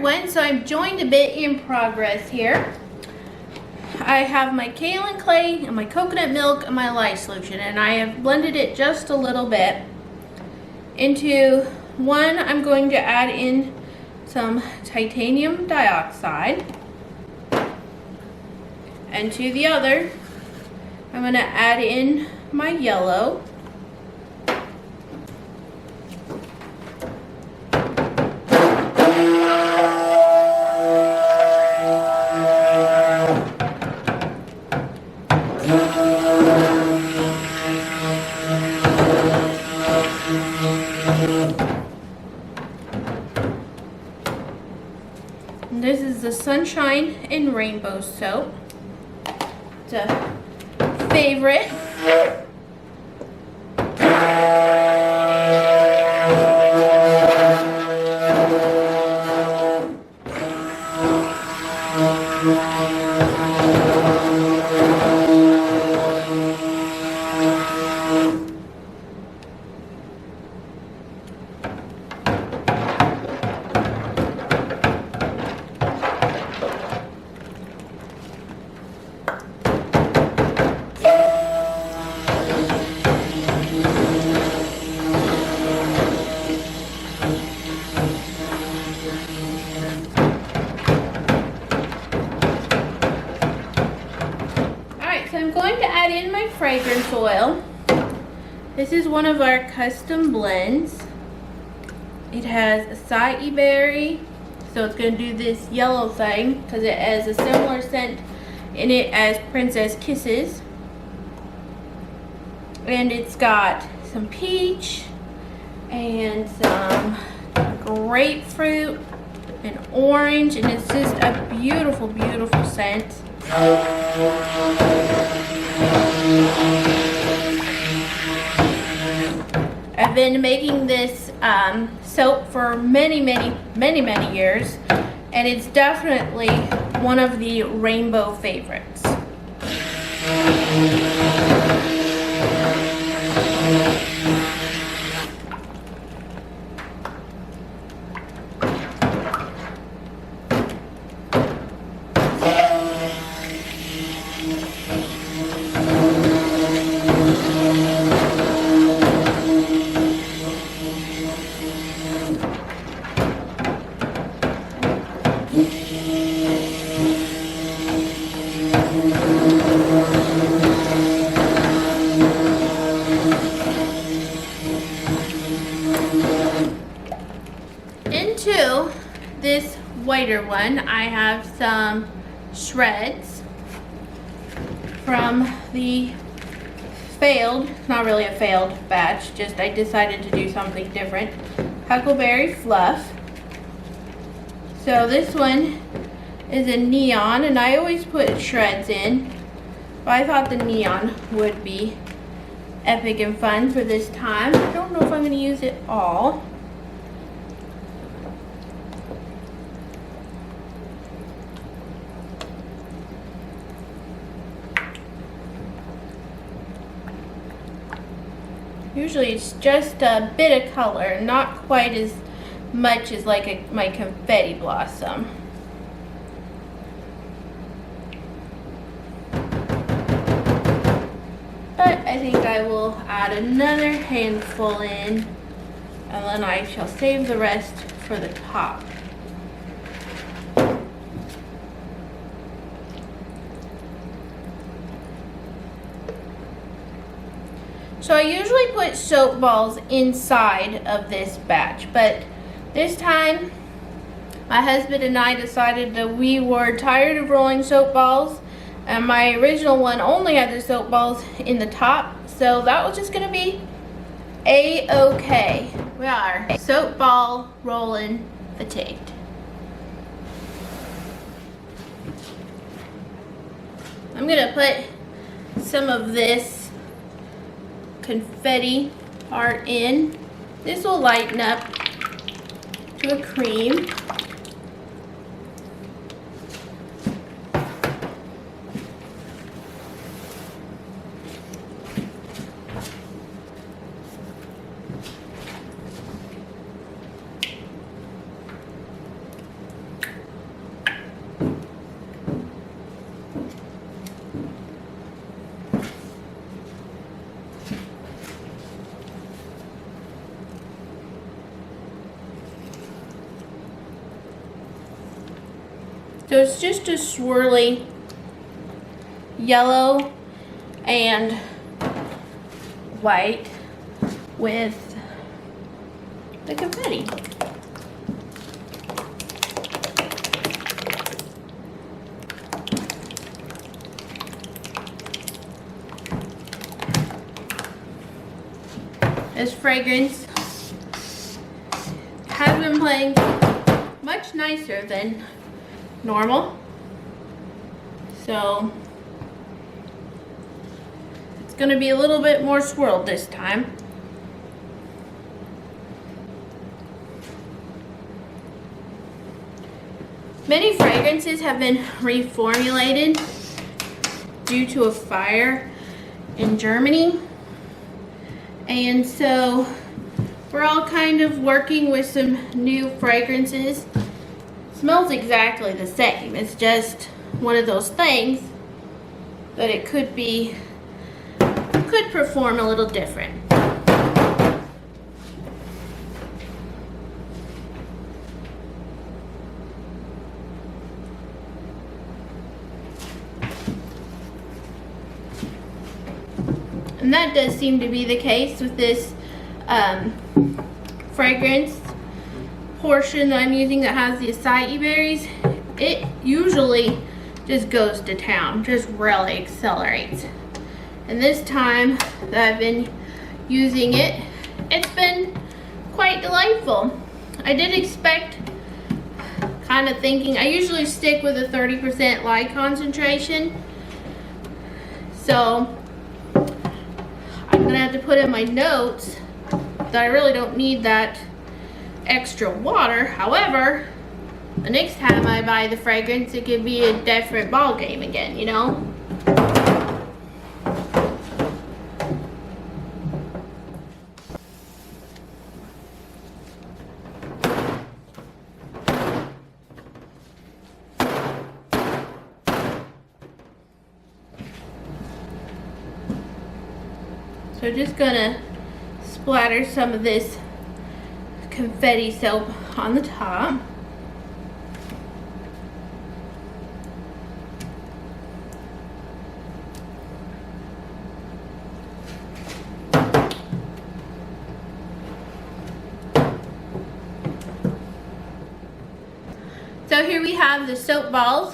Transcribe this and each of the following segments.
everyone, so I've joined a bit in progress here. I have my kaolin clay and my coconut milk and my lye solution, and I have blended it just a little bit. Into one, I'm going to add in some titanium dioxide, and to the other, I'm going to add in my yellow. And this is the Sunshine and Rainbow soap. It's a favorite. So I'm going to add in my fragrance oil. This is one of our custom blends. It has acai berry, so it's going to do this yellow thing because it has a similar scent in it as Princess Kisses. And it's got some peach and some grapefruit and orange, and it's just a beautiful, beautiful scent. I've been making this soap for many years, and it's definitely one of the rainbow favorites. Into this whiter one, I have some shreds from the failed, not really a failed batch, just I decided to do something different, Huckleberry Fluff. So this one is a neon, and I always put shreds in, but I thought the neon would be epic and fun for this time. I don't know if I'm going to use it all. Usually it's just a bit of color, not quite as much as like my confetti blossom. But I think I will add another handful in, and then I shall save the rest for the top. So I usually put soap balls inside of this batch, but this time my husband and I decided that we were tired of rolling soap balls, and my original one only had the soap balls in the top, so that was just going to be a-okay. We are soap ball rolling fatigued. I'm going to put some of this confetti part in. This will lighten up to a cream. So it's just a swirly yellow and white with the confetti. This fragrance has been playing much nicer than normal. So it's going to be a little bit more swirled this time. Many fragrances have been reformulated due to a fire in Germany. And so we're all kind of working with some new fragrances. Smells exactly the same. It's just one of those things that it could perform a little different. And that does seem to be the case with this fragrance portion that I'm using that has the acai berries. It usually just goes to town, just really accelerates. And this time that I've been using it, it's been quite delightful. I did expect, kind of thinking, I usually stick with a 30% lye concentration. So I'm gonna have to put in my notes that I really don't need that extra water. However, the next time I buy the fragrance, it could be a different ball game again, you know? So just gonna splatter some of this confetti soap on the top. So here we have the soap balls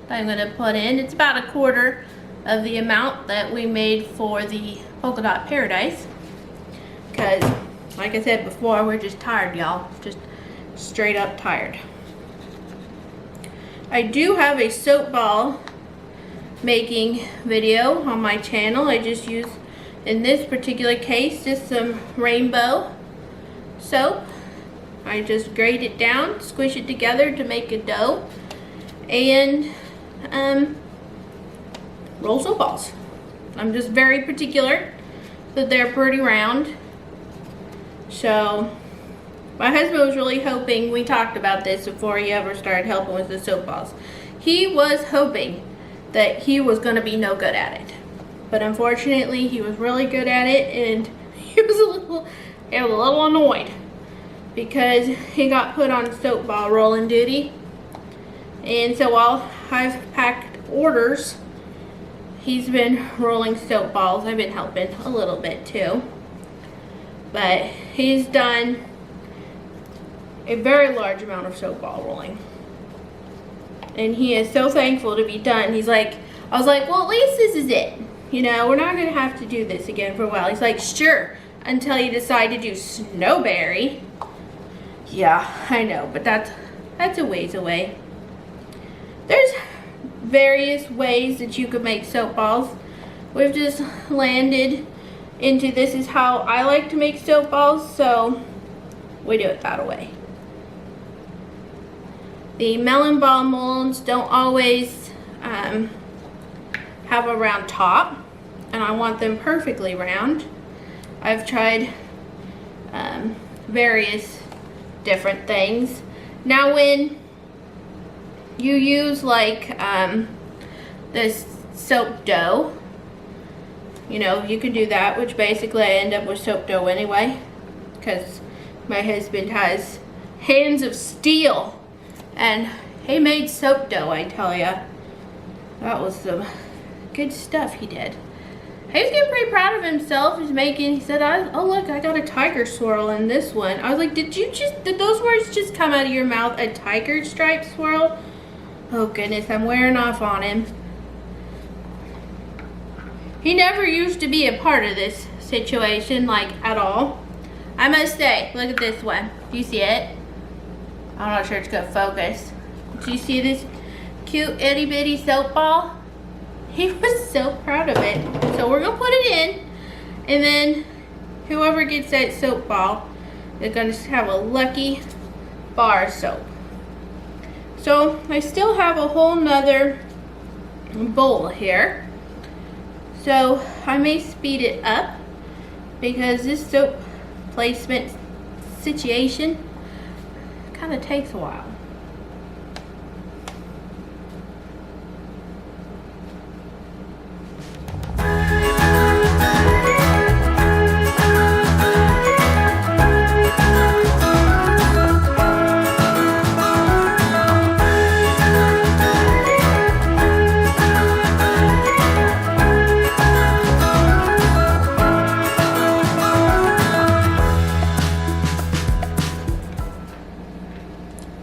that I'm gonna put in. It's about a quarter of the amount that we made for the Polka Dot Paradise, because like I said before, we're just tired, y'all. Just straight up tired. I do have a soap ball making video on my channel. I just use, in this particular case, just some rainbow soap. I just grate it down, squish it together to make a dough, and roll soap balls. I'm just very particular that they're pretty round. So my husband was really hoping, we talked about this before he ever started helping with the soap balls. He was hoping that he was going to be no good at it. But unfortunately, he was really good at it, and he was a little annoyed because he got put on soap ball rolling duty. And so while I've packed orders, he's been rolling soap balls. I've been helping a little bit too. But he's done a very large amount of soap ball rolling. And he is so thankful to be done. He's like, I was like, well, at least this is it. You know, we're not gonna have to do this again for a while. He's like, sure, until you decide to do Snowberry. Yeah, I know, but that's a ways away. There's various ways that you could make soap balls. We've just landed into this is how I like to make soap balls, so we do it that way. The melon ball molds don't always have a round top, and I want them perfectly round. I've tried various different things. Now when you use like this soap dough, you know, you can do that, which basically I end up with soap dough anyway, because my husband has hands of steel and He made soap dough, I tell ya. That was some good stuff he did. He was getting pretty proud of himself. He said, oh look, I got a tiger swirl in this one. I was like, did those words just come out of your mouth? A tiger stripe swirl? Oh goodness, I'm wearing off on him. He never used to be a part of this situation, like, at all. I must say, look at this one. Do you see it? I'm not sure it's gonna focus. Do you see this cute itty bitty soap ball? He was so proud of it. So we're gonna put it in, and then whoever gets that soap ball is gonna have a lucky bar of soap. So I still have a whole nother bowl here. So I may speed it up because this soap placement situation kind of takes a while.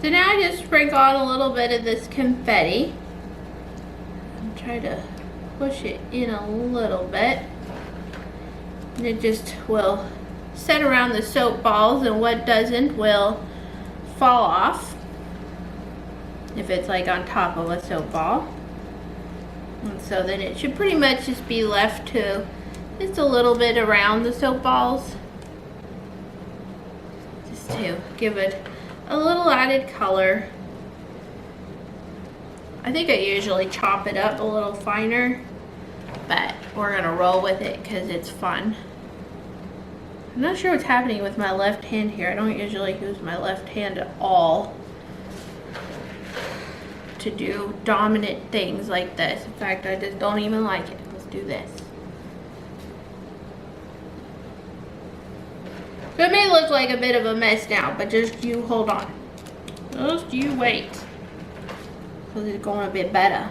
So now I just sprinkle on a little bit of this confetti and try to push it in a little bit. And it just will set around the soap balls, and what doesn't will fall off if it's like on top of a soap ball. And so then it should pretty much just be left to just a little bit around the soap balls, just to give it a little added color. I think I usually chop it up a little finer, but we're gonna roll with it because it's fun. I'm not sure what's happening with my left hand here. I don't usually use my left hand at all to do dominant things like this. In fact, I just don't even like it. Let's do this. So it may look like a bit of a mess now, but just you hold on. Just you wait. Because it's going a bit better.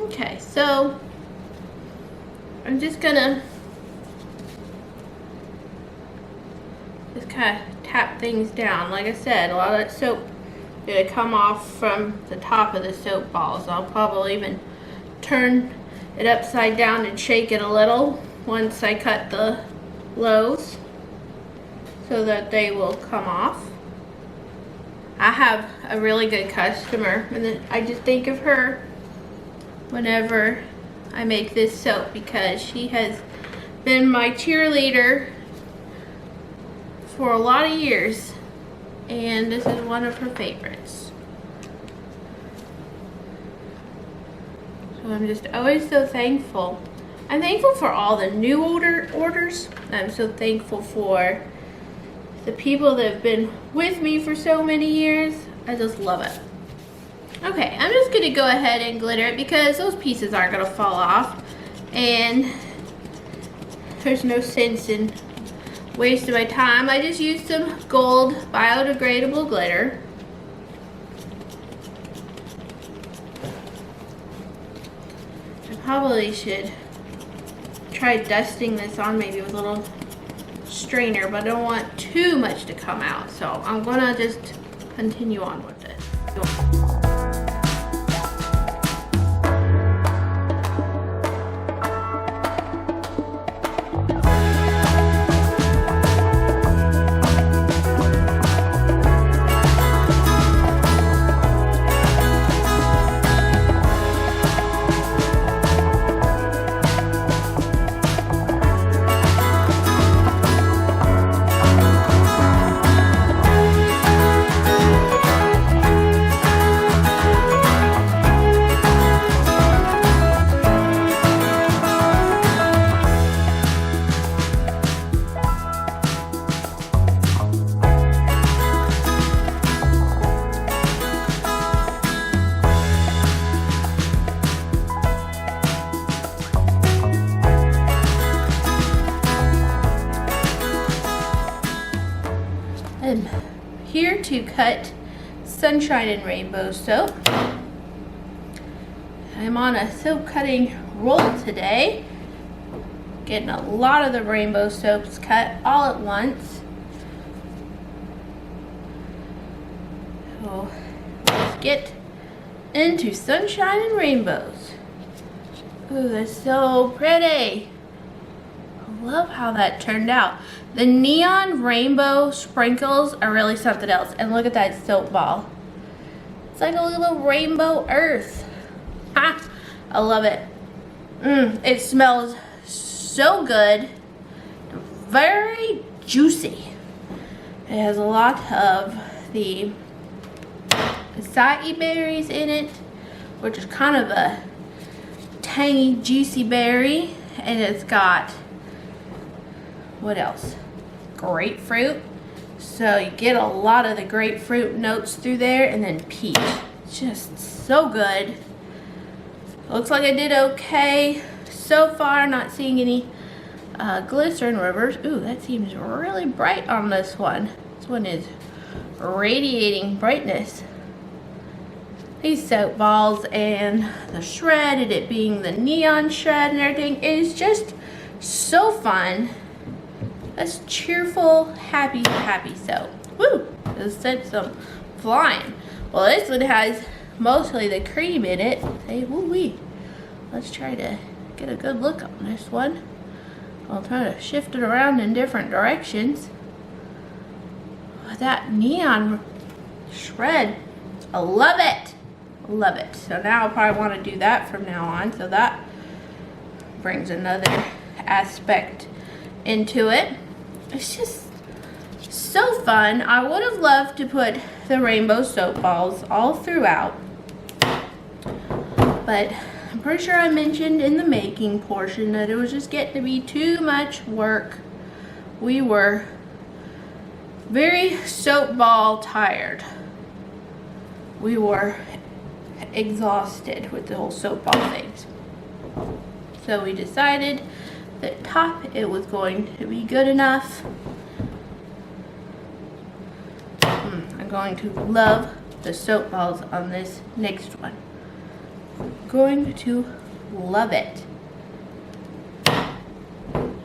Okay, so I'm just gonna just kind of tap things down. Like I said, a lot of that soap is gonna come off from the top of the soap balls. I'll probably even turn it upside down and shake it a little once I cut the loaves so that they will come off. I have a really good customer, and then I just think of her whenever I make this soap because she has been my cheerleader for a lot of years, and this is one of her favorites. So I'm just always so thankful. I'm thankful for all the new orders. I'm so thankful for the people that have been with me for so many years. I just love it. Okay, I'm just gonna go ahead and glitter it because those pieces aren't gonna fall off, and there's no sense in wasting my time. I just used some gold biodegradable glitter. I probably should try dusting this on maybe with a little strainer, but I don't want too much to come out, so I'm gonna just continue on with this. I'm here to cut Sunshine and Rainbow soap. I'm on a soap cutting roll today. Getting a lot of the rainbow soaps cut all at once. So let's get into Sunshine and Rainbows. Ooh, that's so pretty. I love how that turned out. The neon rainbow sprinkles are really something else. And look at that soap ball. It's like a little rainbow earth. Ha! I love it. It smells so good. Very juicy. It has a lot of the acai berries in it, which is kind of a tangy, juicy berry. And it's got, what else? Grapefruit. So you get a lot of the grapefruit notes through there, and then peach. Just so good. Looks like I did okay so far. Not seeing any glycerin rivers. Ooh, that seems really bright on this one. This one is radiating brightness. These soap balls and the shred, and it being the neon shred and everything, it is just so fun. That's cheerful, happy soap. Woo! Just sent some flying. Well, this one has mostly the cream in it. Hey, woo-wee. Let's try to get a good look on this one. I'll try to shift it around in different directions. That neon shred, I love it. I love it. So now I'll probably want to do that from now on. So that brings another aspect into it. It's just so fun. I would have loved to put the rainbow soap balls all throughout, but I'm pretty sure I mentioned in the making portion that it was just getting to be too much work. We were very soap ball tired. We were exhausted with the whole soap ball things. So we decided that top it was going to be good enough. I'm going to love the soap balls on this next one. Going to love it.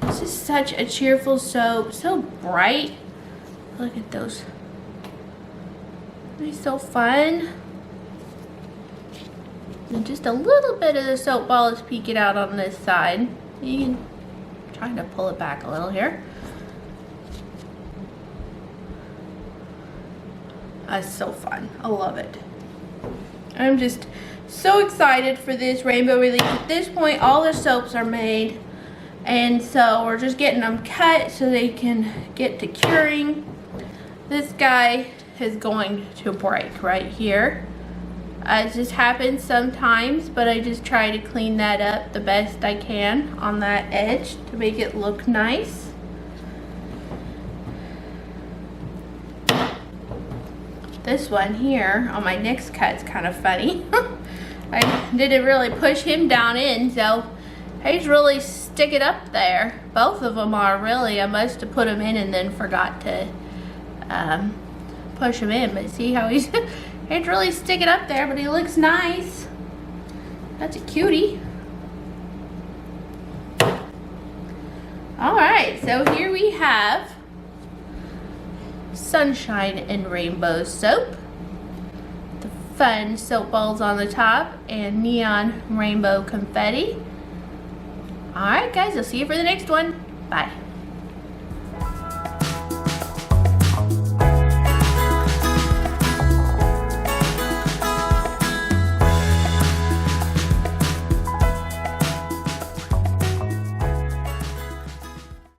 This is such a cheerful soap, so bright. Look at those. They're so fun. And just a little bit of the soap ball is peeking out on this side. You can try to pull it back a little here. That's so fun. I love it. I'm just so excited for this rainbow release. At this point, all the soaps are made, and so we're just getting them cut so they can get to curing. This guy is going to break right here. It just happens sometimes, but I just try to clean that up the best I can on that edge to make it look nice. This one here on my next cut's kind of funny. I didn't really push him down in, so he's really sticking up there. Both of them are really. I must have put him in and then forgot to push him in. But see how he's really sticking up there, but he looks nice. That's a cutie. Alright, so here we have Sunshine and Rainbow soap. The fun soap balls on the top and neon rainbow confetti. Alright guys, I'll see you for the next one. Bye.